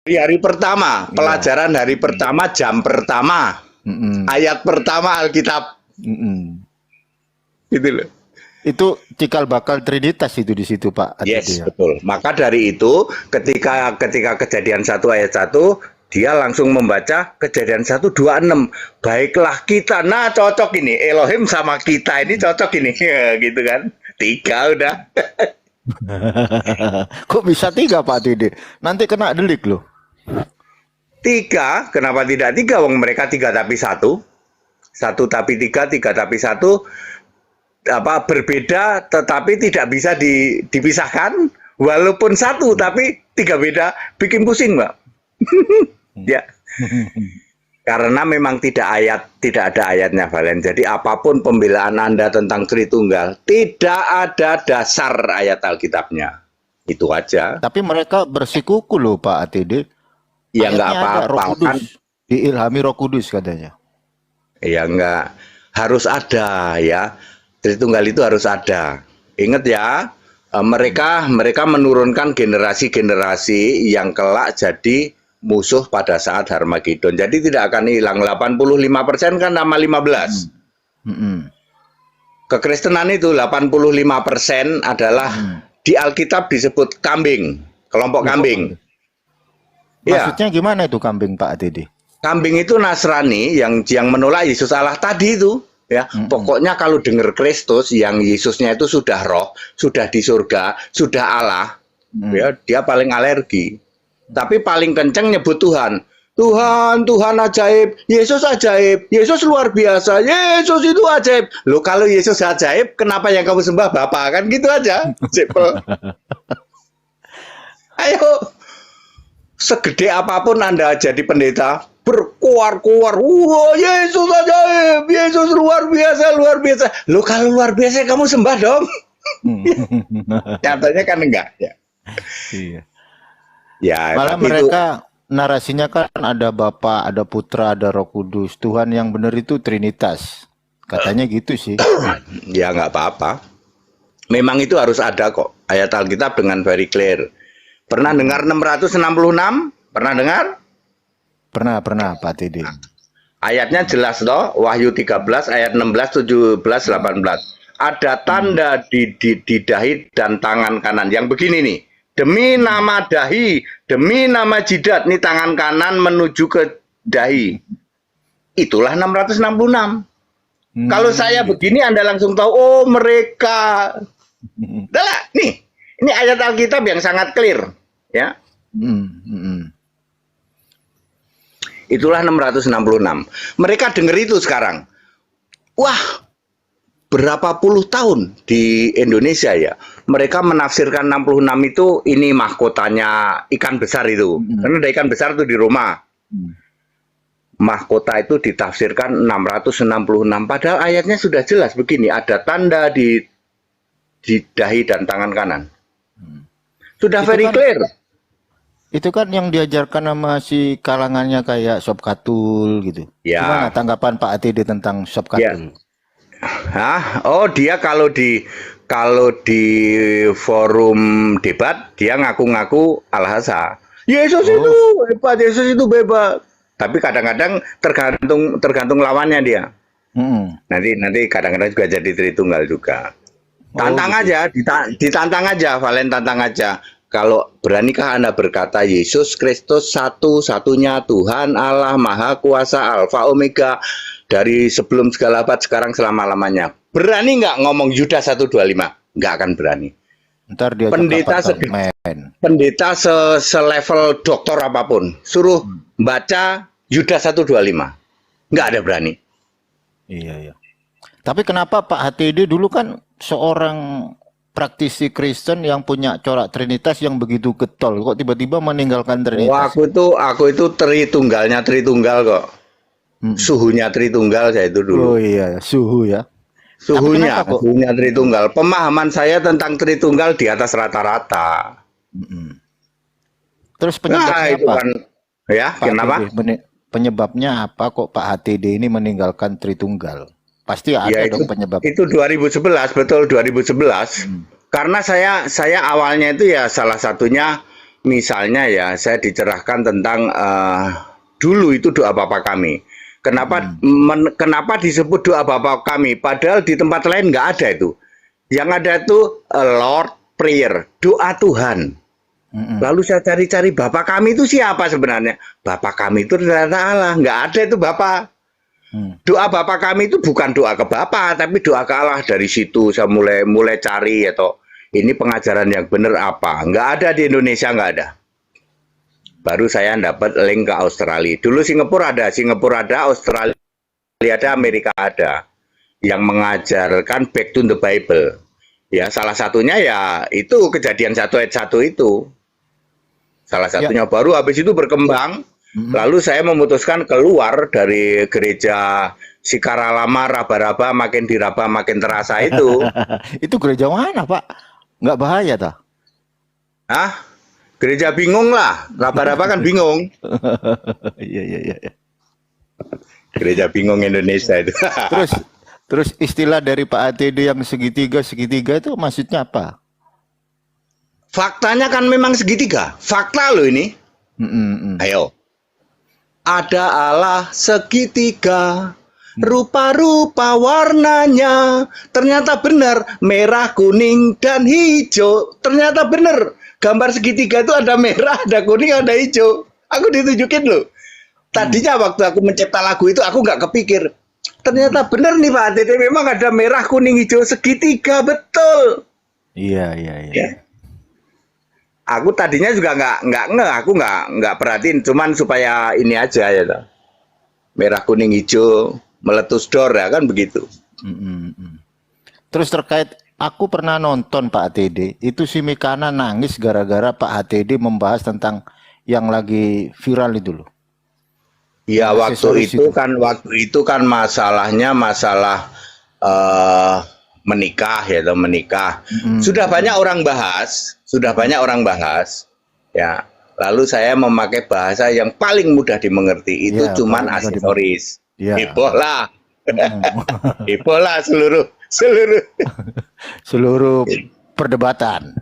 Di hari pertama, Iya. pelajaran hari pertama, jam pertama, Mm-mm. ayat pertama Alkitab, Mm-mm. gitu loh. Itu cikal bakal Trinitas itu di situ Pak Yes, ATD ya. betul. Maka dari itu, ketika ketika kejadian 1 ayat 1, dia langsung membaca kejadian 1:26. Baiklah kita. Nah, cocok ini. Elohim sama kita ini cocok ini. Ya, gitu kan. Tiga udah. Kok bisa tiga Pak ATD? Nanti kena delik loh. Tiga, kenapa tidak tiga? Wong mereka tiga tapi satu. Satu tapi tiga, tiga tapi satu. Apa berbeda tetapi tidak bisa dipisahkan. Walaupun satu tapi tiga beda. Bikin pusing, Mbak. Ya. Karena memang tidak ada ayatnya, Valen. Jadi apapun pembelaan Anda tentang Tritunggal, tidak ada dasar ayat Alkitabnya. Itu aja. Tapi mereka bersikuku loh Pak ATD. Ya nggak Ayatnya ada Roh apa-apa kan. Kudus. Diilhami Roh Kudus katanya. Ya nggak. Harus ada ya. Tritunggal itu harus ada. Ingat ya, mereka menurunkan generasi-generasi yang kelak jadi musuh pada saat Harmagedon. Jadi tidak akan hilang. 85% kan nama 15. Mm-mm. Kekristenan itu 85% adalah di Alkitab disebut kambing, kelompok Loh, kambing. Ya, maksudnya gimana itu kambing Pak ATD? kambing itu Nasrani yang menolak Yesus Allah tadi itu. Ya, pokoknya kalau dengar Kristus yang Yesusnya itu sudah roh, sudah di surga, sudah Allah, ya dia paling alergi. Tapi paling kenceng nyebut Tuhan. Tuhan, Tuhan ajaib, Yesus ajaib, Yesus luar biasa, Yesus itu ajaib. Loh kalau Yesus ajaib, kenapa yang kamu sembah Bapa? Kan gitu aja, simple. Ayo, segede apapun Anda jadi pendeta, berkuar-kuar, wah Yesus ajaib, Yesus luar biasa, luar biasa. Loh kalau luar biasa kamu sembah dong. Nyatanya kan enggak ya. Iya. Ya, Malah tapi itu mereka narasinya kan ada Bapa, ada Putra, ada Roh Kudus. Tuhan yang benar itu Trinitas. Katanya gitu sih. ya nggak apa-apa. Memang itu harus ada kok. Ayat Alkitab dengan very clear. Pernah dengar 666? Pernah dengar? Pernah Pak TD. Ayatnya jelas toh, Wahyu 13 ayat 16, 17, 18. Ada tanda di dahi dan tangan kanan. Yang begini nih. Demi nama dahi, demi nama jidat, nih tangan kanan menuju ke dahi. Itulah 666. Kalau saya begini Anda langsung tahu, oh mereka. Udah lah, nih. Ini ayat Alkitab yang sangat clear, ya. Itulah 666. Mereka dengar itu sekarang. Wah, berapa puluh tahun di Indonesia ya. Mereka menafsirkan 66 itu ini mahkotanya ikan besar itu. Karena ada ikan besar itu di Roma. Mahkota itu ditafsirkan 666. Padahal ayatnya sudah jelas begini. Ada tanda di dahi dan tangan kanan. Sudah Itu very kan clear. itu kan yang diajarkan sama si kalangannya kayak Sob Katul gitu. Gimana Ya, tanggapan Pak ATD tentang Sob ya. Katul? Hah? Oh, dia kalau di forum debat dia ngaku-ngaku Al-Hasa. Yesus itu Oh, hebat, Yesus itu bebas. Tapi kadang-kadang tergantung lawannya dia. Nanti kadang-kadang juga jadi Tritunggal juga. oh Tantang gitu. aja, ditantang aja, Valen tantang aja. Kalau beranikah Anda berkata Yesus Kristus satu-satunya Tuhan Allah Maha Kuasa Alfa Omega dari sebelum segala abad sekarang selama-lamanya. Berani nggak ngomong Yudas 125? Nggak akan berani. Ntar diajak Pendeta apartemen. pendeta selevel doktor apapun suruh baca Yudas 125. Nggak ada berani. Iya, iya. Tapi kenapa Pak HTD dulu kan seorang praktisi Kristen yang punya corak Trinitas yang begitu getol, kok tiba-tiba meninggalkan Wah, Trinitas? aku itu Tritunggal kok. Suhunya Tritunggal saya itu Oh dulu. iya, suhu ya. Tapi Suhunya, kenapa kok? suhunya Tritunggal. Pemahaman saya tentang Tritunggal di atas rata-rata. Terus Nah, penyebabnya itu apa, kan. Ya, Pak HTD? kenapa? Penyebabnya apa kok Pak HTD ini meninggalkan Tritunggal? Pasti Ya ada dong penyebab. itu 2011, betul 2011. Karena saya awalnya itu ya salah satunya misalnya ya, saya dicerahkan tentang dulu itu doa Bapa kami. Kenapa disebut doa Bapa kami? Padahal di tempat lain nggak ada itu. Yang ada itu Lord Prayer, doa Tuhan. Lalu saya cari-cari Bapa kami itu siapa sebenarnya? Bapa kami itu ternyata Allah, nggak ada itu Bapa. Doa Bapa kami itu bukan doa ke Bapa, tapi doa ke Allah. Dari situ saya mulai cari atau ini pengajaran yang benar apa? Nggak ada di Indonesia, nggak ada. Baru saya dapat link ke Australia. Dulu Singapura ada, Australia ada, Amerika ada yang mengajarkan back to the Bible. Ya, salah satunya ya itu Kejadian 1 ayat 1 itu. Salah satunya baru habis itu berkembang. Lalu saya memutuskan keluar dari gereja Sikara Lama, raba-raba, makin diraba makin terasa itu. Itu gereja mana, Pak? Nggak bahaya, tak? Hah? Gereja bingung lah. Raba-raba kan bingung. Iya. Gereja bingung Indonesia itu. Terus istilah dari Pak ATD yang segitiga itu maksudnya apa? Faktanya kan memang segitiga. Fakta loh ini. Ayo. Ada Allah segitiga, rupa-rupa warnanya. Ternyata benar, merah, kuning, dan hijau. Ternyata benar, gambar segitiga itu ada merah, ada kuning, ada hijau. Aku ditunjukin loh. Tadinya waktu aku mencipta lagu itu, aku nggak kepikir. Ternyata benar nih Pak ATD, memang ada merah, kuning, hijau, segitiga, betul. Iya. Ya. Aku tadinya juga aku nggak perhatiin, cuman supaya ini aja ya, toh. Merah kuning hijau meletus dor ya kan begitu. Terus terkait, aku pernah nonton Pak ATD, itu si Mikana nangis gara-gara Pak ATD membahas tentang yang lagi viral itu loh. Ya waktu itu kan masalahnya masalah menikah ya, toh, menikah. Sudah banyak orang bahas, ya. Lalu saya memakai bahasa yang paling mudah dimengerti, itu cuman aksesoris. Heboh lah. Heboh lah seluruh perdebatan.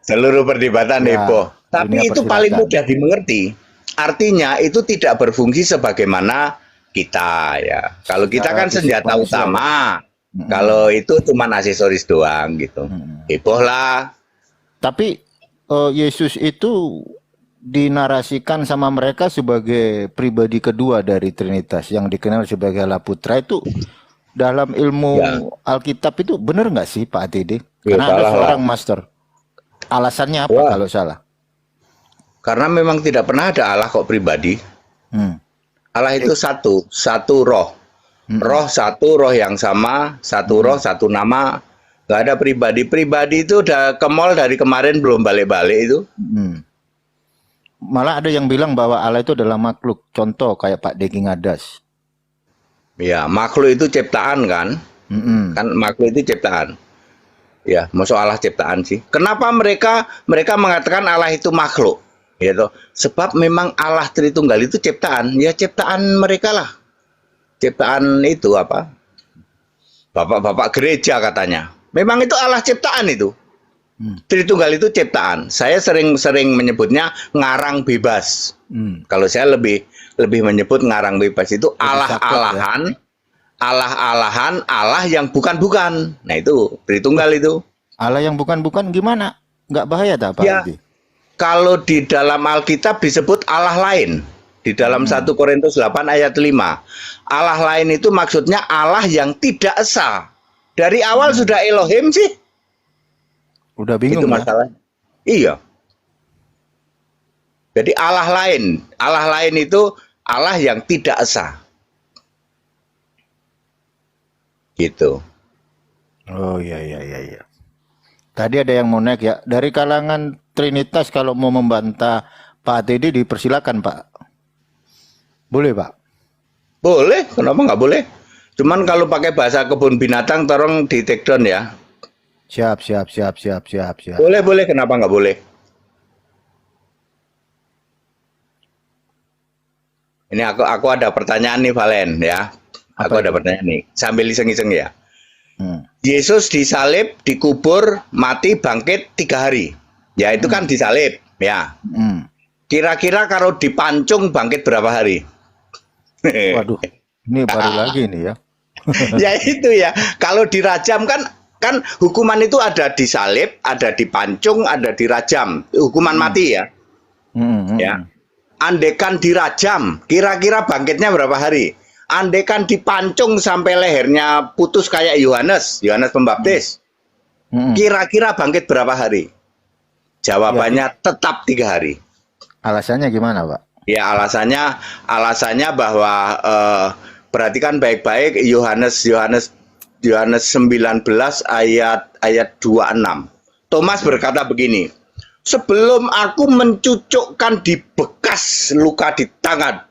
Seluruh perdebatan heboh. Tapi itu paling mudah dimengerti. Artinya itu tidak berfungsi sebagaimana kita ya. Kalau kita kan senjata utama. Kalau itu cuman aksesoris doang gitu. Heboh lah. Tapi Yesus itu dinarasikan sama mereka sebagai pribadi kedua dari Trinitas yang dikenal sebagai Allah Putra. Itu dalam ilmu Alkitab itu benar nggak sih Pak ATD? Karena ada seorang master. Alasannya apa kalau salah? Karena memang tidak pernah ada Allah kok pribadi. Allah itu satu roh. Roh satu, roh yang sama, satu roh, satu nama. Gak ada pribadi. Pribadi itu udah ke mall dari kemarin belum balik-balik itu. Malah ada yang bilang bahwa Allah itu adalah makhluk. Contoh kayak Pak Deki Ngadas. Ya, makhluk itu ciptaan kan? Kan makhluk itu ciptaan. Ya, maksud Allah ciptaan sih. Kenapa mereka mengatakan Allah itu makhluk? Ya toh, sebab memang Allah Tritunggal itu ciptaan. Ya ciptaan mereka lah. Ciptaan itu apa? Bapak-bapak gereja katanya. Memang itu Allah ciptaan itu. Tritunggal itu ciptaan. Saya sering menyebutnya ngarang bebas. Kalau saya lebih menyebut ngarang bebas itu Allah-alahan, Allah-alahan, Allah yang bukan-bukan. Nah itu Tritunggal itu. Allah yang bukan-bukan gimana? Nggak bahaya tak Pak? Ya, kalau di dalam Alkitab disebut Allah lain. Di dalam 1 Korintus 8 ayat 5. Allah lain itu maksudnya Allah yang tidak esa. Dari awal sudah Elohim sih. Udah bingung itu masalah. Iya. Jadi Allah lain itu Allah yang tidak esa. Gitu. Oh iya. Tadi ada yang mau naik ya. Dari kalangan Trinitas kalau mau membantah Pak ATD dipersilakan Pak. Boleh Pak? Boleh, kenapa nggak boleh? Cuman kalau pakai bahasa kebun binatang tolong di take down ya. Siap. Boleh, kenapa nggak boleh? Ini aku ada pertanyaan nih Valen ya. Aku ada pertanyaan nih, sambil iseng-iseng ya. Yesus disalib, dikubur, mati, bangkit 3 hari. Ya itu kan disalib. Ya. Hmm. Kira-kira kalau dipancung bangkit berapa hari? Waduh, ini baru lagi nih ya. Ya itu ya. Kalau dirajam kan hukuman itu ada disalib, ada dipancung, ada dirajam. Hukuman Hmm. mati ya. Hmm. Ya. Andekan dirajam, kira-kira bangkitnya berapa hari? Andekan dipancung sampai lehernya putus kayak Yohanes Pembaptis, Hmm. kira-kira bangkit berapa hari? Ya, Jawabannya tetap 3 hari. alasannya gimana, Pak? Ya alasannya bahwa perhatikan baik-baik Yohanes 19 ayat 26. Thomas berkata begini, sebelum aku mencucukkan di bekas luka di tangan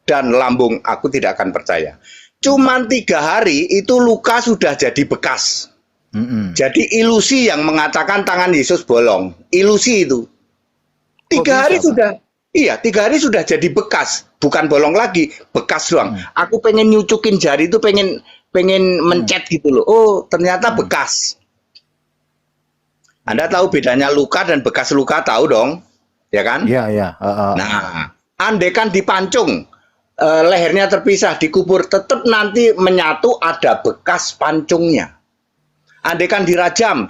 dan lambung, aku tidak akan percaya. Cuman 3 hari itu luka sudah jadi bekas. Hmm. Jadi ilusi yang mengatakan tangan Yesus bolong. Ilusi itu. Kok 3 hari bisa, Pak? sudah. Iya, 3 hari sudah jadi bekas. Bukan bolong lagi, bekas doang. Aku pengen nyucukin jari itu pengen mencet gitu loh. Oh, ternyata bekas. Anda tahu bedanya luka dan bekas luka, tahu dong? Ya kan? Iya, iya. Nah, andekan dipancung, lehernya terpisah, dikubur, tetap nanti menyatu ada bekas pancungnya. Andekan dirajam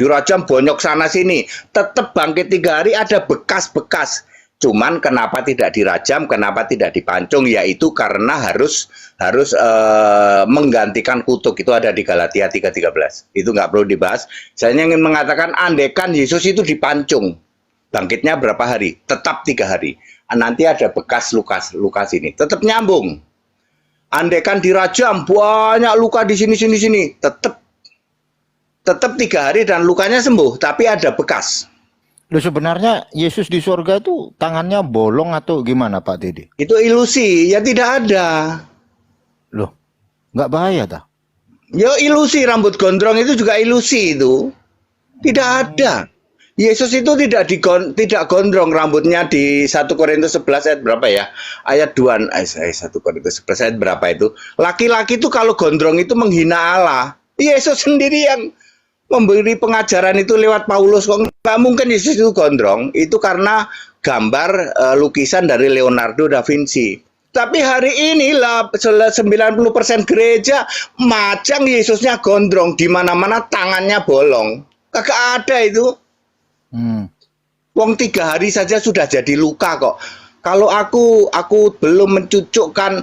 bonyok sana sini, tetap bangkit 3 hari ada bekas-bekas. Cuman kenapa tidak dirajam, kenapa tidak dipancung? Yaitu karena harus menggantikan kutuk. Itu ada di Galatia 3:13. Itu nggak perlu dibahas. Saya ingin mengatakan andekan Yesus itu dipancung, bangkitnya berapa hari? Tetap 3 hari. Nanti ada bekas luka sini, tetap nyambung. Andekan dirajam, banyak luka di sini, tetap 3 hari dan lukanya sembuh, tapi ada bekas. Loh, sebenarnya Yesus di surga itu tangannya bolong atau gimana, Pak Dede? Itu ilusi, ya tidak ada. Loh, nggak bahaya dah? Ya ilusi, rambut gondrong itu juga ilusi itu. Tidak ada. Yesus itu tidak gondrong rambutnya di 1 Korintus 11 ayat berapa ya? Ayat 2, 1 Korintus 11 ayat berapa itu? Laki-laki itu kalau gondrong itu menghina Allah. Yesus sendiri yang memberi pengajaran itu lewat Paulus. Kok nggak mungkin Yesus itu gondrong? Itu karena gambar lukisan dari Leonardo da Vinci. Tapi hari ini lah 90% gereja macang Yesusnya gondrong, di mana-mana tangannya bolong. Kagak ada itu. Wong 3 hari saja sudah jadi luka kok. Kalau aku belum mencucukkan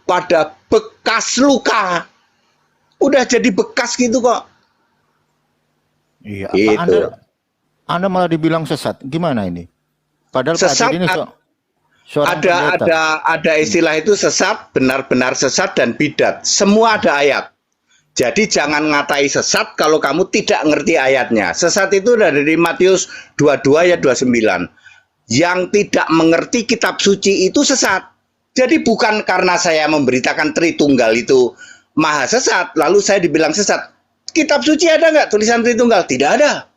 pada bekas luka, udah jadi bekas gitu kok. Iya, Gitu. Anda malah dibilang sesat. Gimana ini? Padahal Pak Sesat, Dede ini seorang pendeta. ada istilah itu sesat, benar-benar sesat dan bidat. Semua ada ayat. Jadi jangan ngatai sesat kalau kamu tidak ngerti ayatnya. Sesat itu dari Matius 22 ayat 29. Yang tidak mengerti kitab suci itu sesat. Jadi bukan karena saya memberitakan Tritunggal itu maha sesat, lalu saya dibilang sesat. Kitab suci ada nggak tulisan Tritunggal? Tidak ada.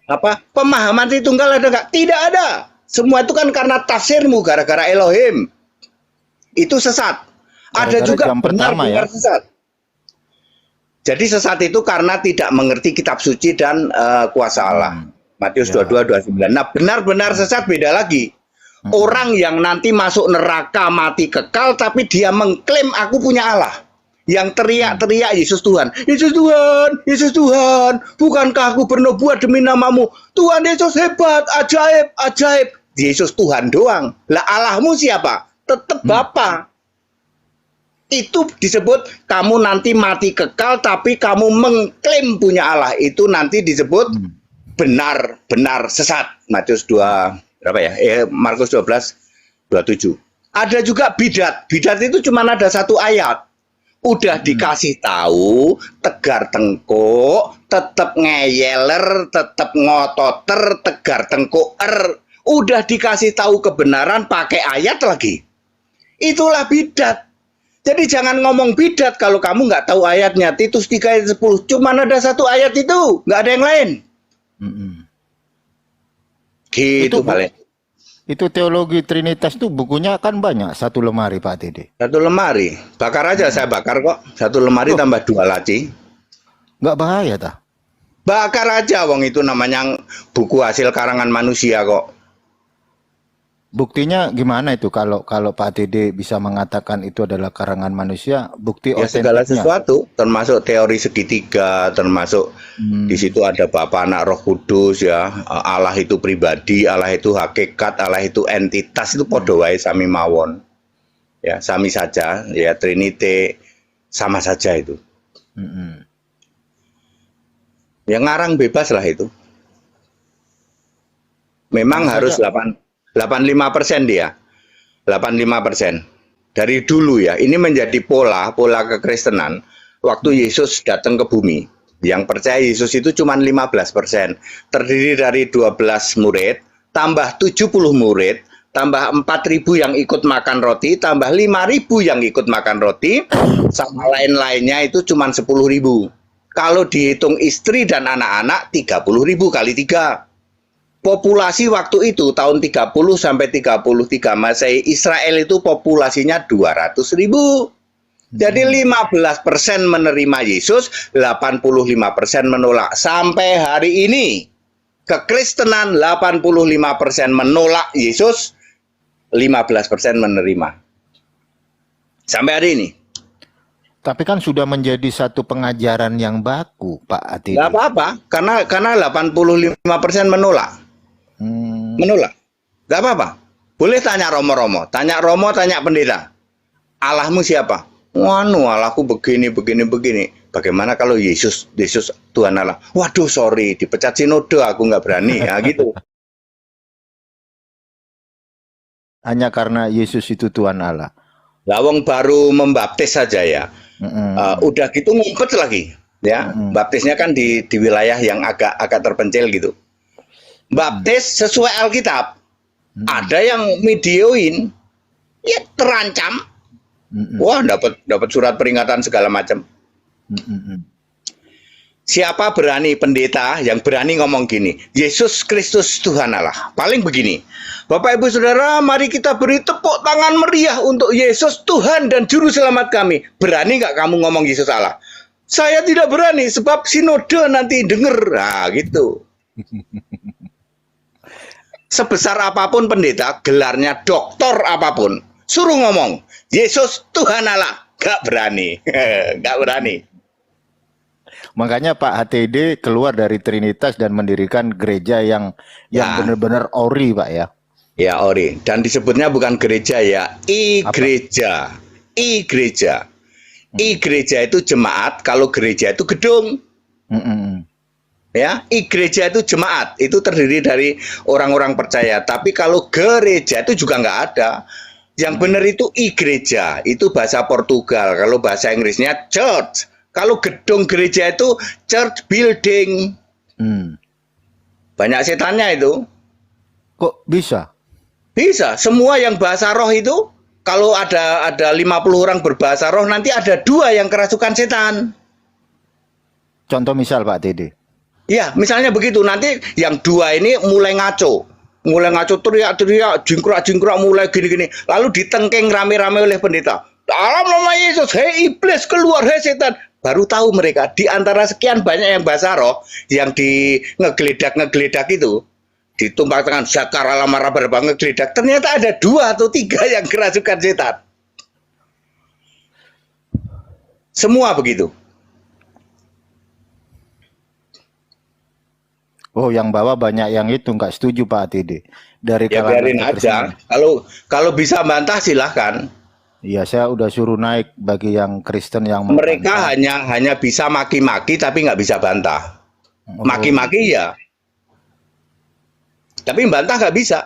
Apa pemahaman Tritunggal ada nggak? Tidak ada. Semua itu kan karena tafsirmu, gara-gara Elohim. Itu sesat. Ada Gara-gara juga jam pertama ya. benar-benar sesat. Jadi sesat itu karena tidak mengerti kitab suci dan kuasa Allah. Matius 22:29. Nah, benar-benar sesat beda lagi. Orang yang nanti masuk neraka mati kekal tapi dia mengklaim aku punya Allah. Yang teriak-teriak Yesus Tuhan. Yesus Tuhan, Yesus Tuhan. Bukankah aku bernubuat demi namamu? Tuhan Yesus hebat, ajaib, ajaib. Yesus Tuhan doang. Lah Allahmu siapa? Tetap Bapa. Itu disebut kamu nanti mati kekal tapi kamu mengklaim punya Allah. Itu nanti disebut benar-benar sesat. Matius 2 berapa ya? Markus 12:27. Ada juga bidat. Bidat itu cuma ada 1 ayat. Udah dikasih tahu, tegar tengkuk, tetap ngeyeler, tetap ngototer, tegar tengkuker. Udah dikasih tahu kebenaran pakai ayat lagi. Itulah bidat. Jadi jangan ngomong bidat kalau kamu nggak tahu ayatnya. Titus 3 ayat 10. Cuman ada 1 ayat itu, nggak ada yang lain. Gitu paling. Itu teologi Trinitas itu bukunya kan banyak, 1 lemari Pak Dede. 1 lemari. Bakar aja, saya bakar kok. 1 lemari tambah 2 laci. Nggak bahaya dah? Bakar aja, wong itu namanya buku hasil karangan manusia kok. Buktinya gimana itu kalau kalau Pak TD bisa mengatakan itu adalah karangan manusia, bukti Ya segala otentiknya? sesuatu, termasuk teori segitiga, termasuk di Hmm, situ ada Bapa, Anak, Roh Kudus ya. Allah itu pribadi, Allah itu hakikat, Allah itu entitas, itu podo wae sami mawon. Ya, sami saja ya, Trinity sama saja itu. mm-mm. Ya ngarang bebas lah itu. Memang Hanya harus saja, 85% dia. 85%. Dari dulu ya, ini menjadi pola kekristenan waktu Yesus datang ke bumi. Yang percaya Yesus itu cuma 15%. Terdiri dari 12 murid, tambah 70 murid, tambah 4.000 yang ikut makan roti, tambah 5.000 yang ikut makan roti, sama lain-lainnya itu cuma 10.000. Kalau dihitung istri dan anak-anak 30.000 kali 3. Populasi waktu itu tahun 30 sampai 33 Masehi, Israel itu populasinya 200.000. Jadi mm-mm. 15% menerima Yesus, 85% menolak. Sampai hari ini kekristenan 85% menolak Yesus, 15% menerima. Sampai hari ini. Tapi kan sudah menjadi satu pengajaran yang baku, Pak Nggak ATD. apa-apa, karena 85% menolak. Hmm, Menolak. Nggak apa-apa. Boleh tanya Romo-Romo, tanya Romo, tanya pendeta. Allahmu siapa? Wanu, Allahku begini, begini, begini. Bagaimana kalau Yesus Tuhan Allah? Waduh, sorry, dipecat sinode, aku nggak berani. Ya gitu. hanya karena Yesus itu Tuhan Allah. Lawang baru membaptis saja ya. Mm-mm. Udah gitu ngumpet lagi. Ya, Mm-mm. baptisnya kan di wilayah yang agak terpencil gitu. Mm-mm. Baptis sesuai Alkitab. Mm-mm. Ada yang videoin, ya terancam. Mm-mm. Wah, dapat surat peringatan segala macam. Mm-mm. Siapa berani pendeta yang berani ngomong gini, Yesus Kristus Tuhan Allah. Paling begini, Bapak Ibu Saudara, mari kita beri tepuk tangan meriah untuk Yesus Tuhan dan Juru Selamat kami. Berani nggak kamu ngomong Yesus Allah? Saya tidak berani, sebab sinode nanti denger. Nah, gitu. Sebesar apapun pendeta, gelarnya doktor apapun, suruh ngomong, Yesus Tuhan Allah. Nggak berani, nggak berani. Makanya Pak HTD keluar dari Trinitas dan mendirikan gereja yang Ya, benar-benar ori, Pak ya. ya ori. Dan disebutnya bukan gereja ya, Apa? i-gereja. I-gereja. I-gereja itu jemaat, kalau gereja itu gedung. Mm-mm. Ya, i-gereja itu jemaat. Itu terdiri dari orang-orang percaya. Tapi kalau gereja itu juga nggak ada. Yang benar itu i-gereja. Itu bahasa Portugal. Kalau bahasa Inggrisnya church. Kalau gedung gereja itu church building. Mm. Banyak setannya itu. Kok bisa? Bisa. Semua yang bahasa roh itu, kalau ada 50 orang berbahasa roh, nanti ada 2 yang kerasukan setan. Contoh misal Pak TD. Ya, misalnya begitu. Nanti yang 2 ini mulai ngaco. Mulai ngaco, teriak-teriak, jingkrak-jingkrak, mulai gini-gini. Lalu ditengkeng rame-rame oleh pendeta. Dalam nama Yesus, hei iblis, keluar, hei setan. Baru tahu mereka, di antara sekian banyak yang bahasa roh, yang di ngegeledak itu, ditumpang tangan, sakara lamara berbang ngegeledak, ternyata ada 2 atau 3 yang kerasukan setan. Semua begitu. Oh, yang bawah banyak yang itu nggak setuju Pak TD. Dari Ya kalangan biarin kekristenan. aja. Kalau bisa bantah silahkan. Iya, saya udah suruh naik bagi yang Kristen yang mau Mereka bantah. hanya bisa maki-maki tapi nggak bisa bantah. Oh, Maki-maki ya, tapi bantah nggak bisa.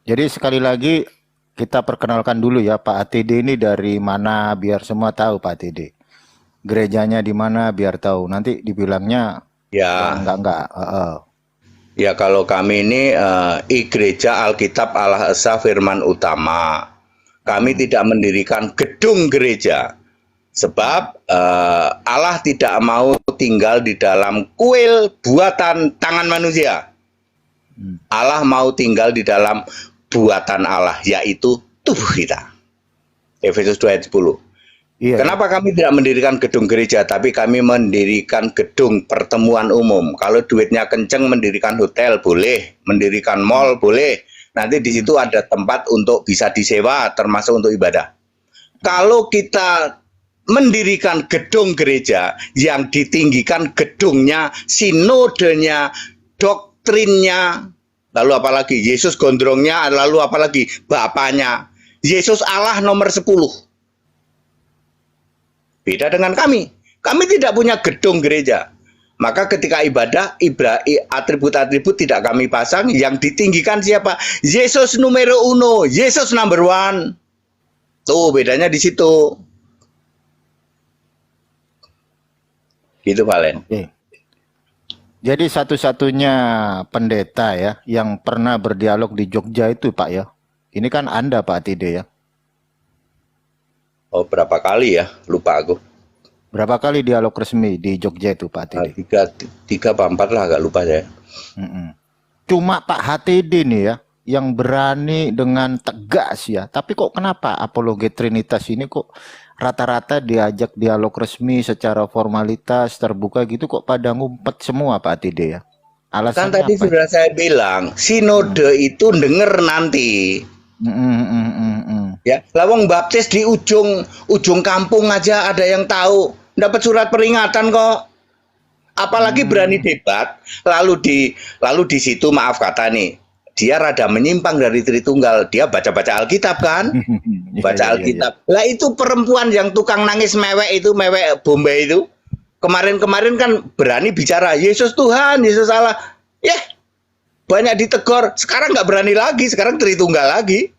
jadi sekali lagi kita perkenalkan dulu ya Pak ATD ini dari mana biar semua tahu Pak ATD. Gerejanya di mana biar tahu. Nanti dibilangnya wah Ya, enggak. ya kalau kami ini gereja Alkitab Allah Esa Firman Utama. Kami Hmm, tidak mendirikan gedung gereja. Sebab Allah tidak mau tinggal di dalam kuil buatan tangan manusia. hmm. Allah mau tinggal di dalam buatan Allah, yaitu tubuh kita. Efesus 2 ayat 10. Iya, iya. Kenapa kami tidak mendirikan gedung gereja, tapi kami mendirikan gedung pertemuan umum. Kalau duitnya kenceng, mendirikan hotel boleh, mendirikan mall boleh. Nanti di situ ada tempat untuk bisa disewa, termasuk untuk ibadah. Kalau kita mendirikan gedung gereja yang ditinggikan gedungnya, sinodenya, doktrinnya, lalu apalagi Yesus gondrongnya, lalu apalagi Bapaknya. Yesus Allah nomor 10. Beda dengan kami. Kami tidak punya gedung gereja. Maka ketika ibadah, atribut-atribut tidak kami pasang. Yang ditinggikan siapa? Yesus numero uno. Yesus number one. Tuh bedanya di situ. Gitu Valen. Oke. Jadi satu-satunya pendeta ya yang pernah berdialog di Jogja itu Pak ya. Ini kan Anda Pak Tide ya. Oh berapa kali ya? Lupa aku. Berapa kali dialog resmi di Jogja itu Pak Tide? Tiga apa empat lah, agak lupa saya. Cuma Pak HTD nih ya yang berani dengan tegas ya. Tapi kok kenapa apologet Trinitas ini kok rata-rata diajak dialog resmi secara formalitas terbuka gitu kok pada ngumpet semua Pak HTD ya? Kan Alasannya tadi apa? sudah saya bilang, sinode itu denger nanti. Ya, lawang baptis di ujung kampung aja ada yang tahu, dapat surat peringatan kok. Apalagi berani debat, lalu di situ maaf kata nih, dia rada menyimpang dari Tritunggal, dia baca-baca Alkitab kan? Baca Alkitab. Lah itu perempuan yang tukang nangis mewek itu, mewek Bombay itu. Kemarin-kemarin kan berani bicara, Yesus Tuhan, Yesus Allah. Ya, banyak ditegur. Sekarang nggak berani lagi, sekarang Tritunggal lagi.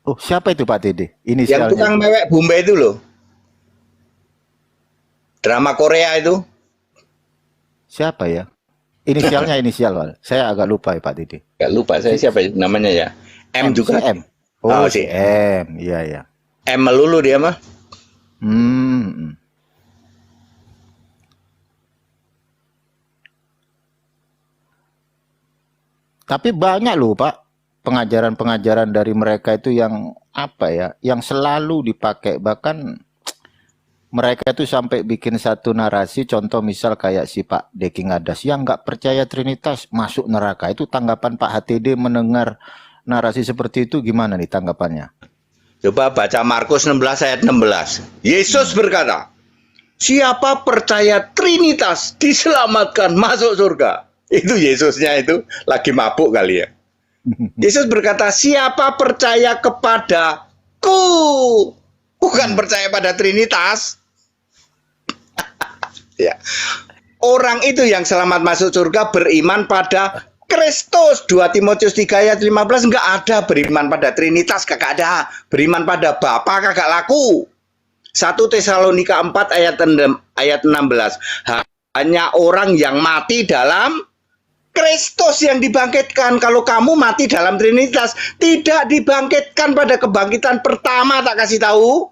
Oh, siapa itu Pak Tede? Yang tukang mewek Bombay itu loh. Drama Korea itu. Siapa ya? Inisialnya inisial, Wal. Saya agak lupa ya Pak Tede. Gak lupa saya siapa namanya ya. M juga. Si M. Oh, si M. Iya, iya. M melulu dia mah. Tapi banyak loh Pak pengajaran-pengajaran dari mereka itu yang apa ya, yang selalu dipakai. Bahkan mereka itu sampai bikin satu narasi, contoh misal kayak si Pak Deking Adas yang nggak percaya Trinitas masuk neraka. Itu tanggapan Pak HTD mendengar narasi seperti itu gimana nih tanggapannya? Coba baca Markus 16 ayat 16. Yesus berkata, siapa percaya Trinitas diselamatkan masuk surga. Itu Yesusnya itu lagi mabuk kali ya. Yesus berkata, siapa percaya kepadaku, bukan percaya pada Trinitas. Ya. Orang itu yang selamat masuk surga beriman pada Kristus. 2 Timotius 3 ayat 15 enggak ada beriman pada Trinitas, kagak ada. Beriman pada Bapa kagak laku. 1 Tesalonika 4 ayat 16. Hanya orang yang mati dalam Kristus yang dibangkitkan. Kalau kamu mati dalam Trinitas, tidak dibangkitkan pada kebangkitan pertama, tak kasih tahu.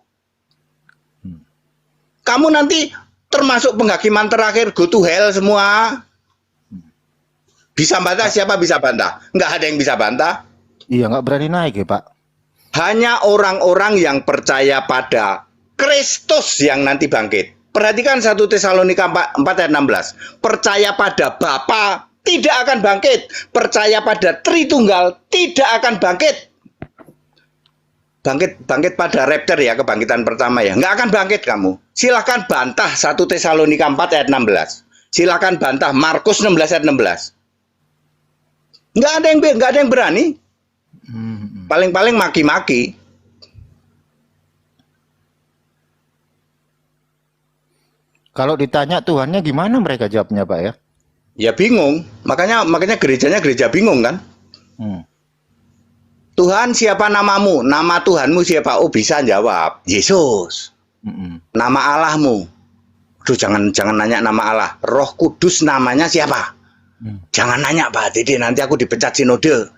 Kamu nanti termasuk penghakiman terakhir, go to hell semua. Bisa bantah siapa bisa bantah? Nggak ada yang bisa bantah. Iya, nggak berani naik ya Pak. Hanya orang-orang yang percaya pada Kristus yang nanti bangkit. Perhatikan 1 Tesalonika 4 ayat 16. Percaya pada Bapa tidak akan bangkit. Percaya pada Tritunggal tidak akan bangkit. Bangkit pada rapture ya, kebangkitan pertama ya. Nggak akan bangkit kamu. Silahkan bantah 1 Tesalonika 4 ayat 16. Silahkan bantah Markus 16 ayat 16. Nggak ada yang berani. Paling-paling maki-maki. Kalau ditanya Tuhannya gimana mereka jawabnya Pak ya? Ya bingung. Makanya gerejanya gereja bingung kan? Tuhan siapa namamu? Nama Tuhanmu siapa? Oh bisa jawab. Yesus. Nama Allahmu. Aduh jangan nanya nama Allah. Roh Kudus namanya siapa? Jangan nanya Pak Dede, nanti aku dipecat sinode.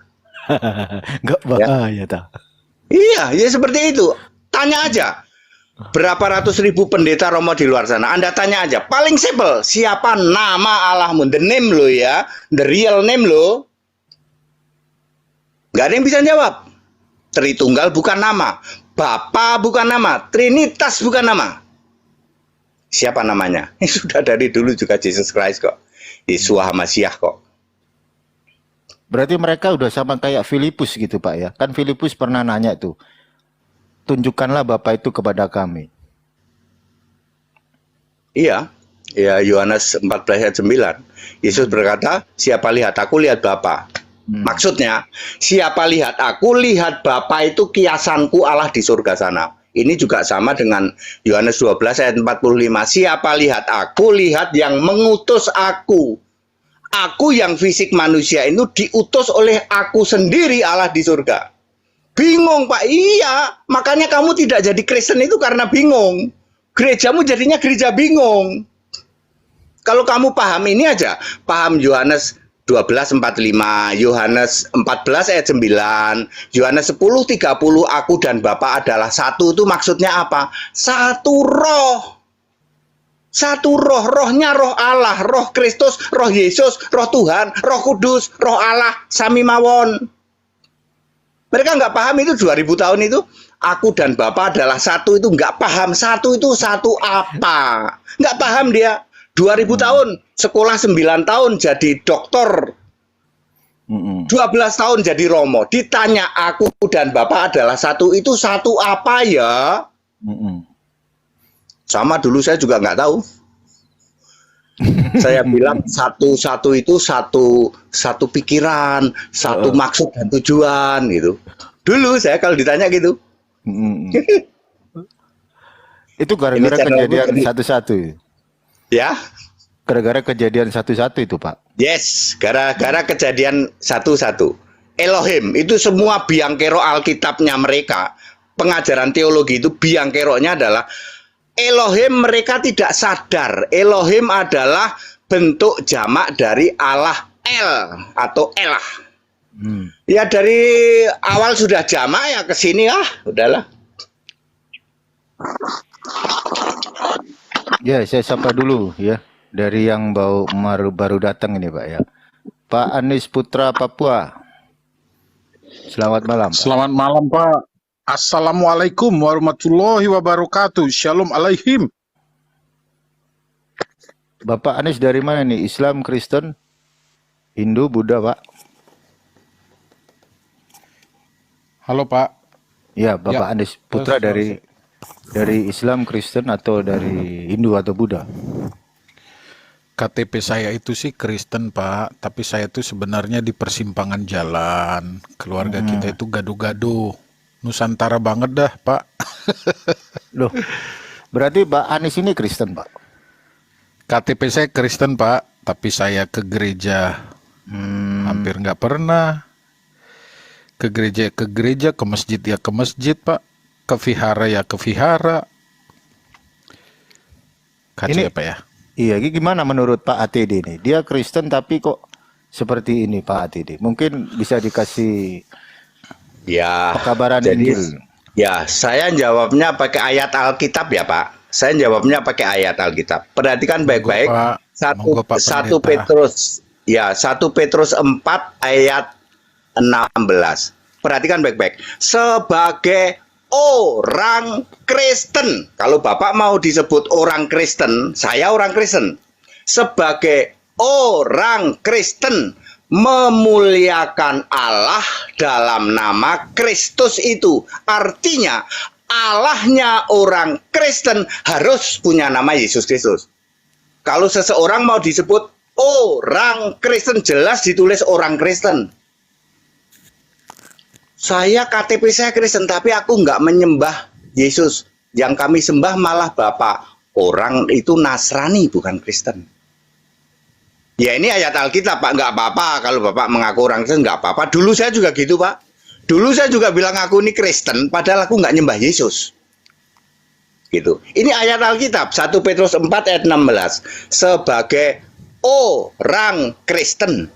Enggak bahaya ta. Iya, ya seperti itu. Tanya aja. Berapa ratus ribu pendeta Romo di luar sana? Anda tanya aja. Paling simpel, siapa nama Allahmu? The name lo ya, the real name lo. Nggak ada yang bisa jawab. Tritunggal bukan nama, Bapa bukan nama, Trinitas bukan nama. Siapa namanya? Sudah dari dulu juga Jesus Christ kok. Yeshua HaMashiach kok. Berarti mereka udah sama kayak Filipus gitu Pak ya. Kan Filipus pernah nanya tuh, tunjukkanlah Bapa itu kepada kami. Iya, ya Yohanes 14 ayat 9. Yesus berkata, siapa lihat aku, lihat Bapa. Maksudnya, siapa lihat aku, lihat Bapa, itu kiasanku Allah di surga sana. Ini juga sama dengan Yohanes 12 ayat 45. Siapa lihat aku, lihat yang mengutus aku. Aku yang fisik manusia itu diutus oleh aku sendiri Allah di surga. Bingung Pak? Iya, makanya kamu tidak jadi Kristen itu karena bingung. Gerejamu jadinya gereja bingung. Kalau kamu paham ini aja, paham Yohanes 12:45, Yohanes 14 ayat 9, Yohanes 10:30, aku dan Bapa adalah satu, itu maksudnya apa? Satu roh. Satu roh, rohnya roh Allah, roh Kristus, roh Yesus, roh Tuhan, roh Kudus, roh Allah, sami mawon. Mereka nggak paham itu 2000 tahun itu. Aku dan Bapa adalah satu, itu nggak paham. Satu itu satu apa? Nggak paham dia. 2000 tahun, sekolah 9 tahun jadi dokter. 12 tahun jadi romo. Ditanya aku dan Bapa adalah satu, itu satu apa ya? Sama dulu saya juga nggak tahu. Saya bilang satu itu satu pikiran, satu maksud dan tujuan gitu. Dulu saya kalau ditanya gitu. Itu gara-gara kejadian satu-satu. Ya. Gara-gara kejadian satu-satu itu Pak. Yes, gara-gara kejadian satu-satu. Elohim itu semua biang kerok Alkitabnya mereka. Pengajaran teologi itu biang keroknya adalah Elohim, mereka tidak sadar. Elohim adalah bentuk jamak dari Allah El atau Elah. Ya dari awal sudah jamak ya ke sini udahlah. Ya, saya sapa dulu ya dari yang baru datang ini Pak ya. Pak Anies Putra Papua. Selamat malam. Pak. Selamat malam Pak. Assalamualaikum warahmatullahi wabarakatuh. Shalom alaihim. Bapak Anies dari mana nih? Islam, Kristen, Hindu, Buddha, Pak? Halo Pak. Ya, Bapak Anies Putra dari Islam, Kristen atau dari Hindu atau Buddha? KTP saya itu sih Kristen Pak, tapi saya itu sebenarnya di persimpangan jalan. Keluarga kita itu gaduh-gaduh. Nusantara banget dah Pak. Loh, berarti Pak Anies ini Kristen Pak? KTP saya Kristen Pak, tapi saya ke gereja hampir nggak pernah. Ke gereja, ke masjid ya ke masjid Pak. Ke vihara ya ke vihara. Kacau Ini, ya Pak ya? Iya, gimana menurut Pak ATD ini? Dia Kristen tapi kok seperti ini Pak ATD? Mungkin bisa dikasih pekabaran Injil. Ya, saya jawabnya pakai ayat Alkitab ya Pak. Saya jawabnya pakai ayat Alkitab. Perhatikan baik-baik. 1 Petrus 4 ayat 16. Perhatikan baik-baik. Sebagai orang Kristen, kalau Bapak mau disebut orang Kristen, saya orang Kristen. Sebagai orang Kristen memuliakan Allah dalam nama Kristus itu. Artinya Allahnya orang Kristen harus punya nama Yesus Kristus. Kalau seseorang mau disebut orang Kristen, jelas ditulis orang Kristen. Saya KTP saya Kristen, tapi aku nggak menyembah Yesus. Yang kami sembah malah Bapa. Orang itu Nasrani, bukan Kristen. Ya ini ayat Alkitab Pak, nggak apa-apa kalau Bapak mengaku orang Kristen, nggak apa-apa. Dulu saya juga gitu Pak. Dulu saya juga bilang aku ini Kristen, padahal aku nggak nyembah Yesus. Gitu. Ini ayat Alkitab 1 Petrus 4 ayat 16. Sebagai orang Kristen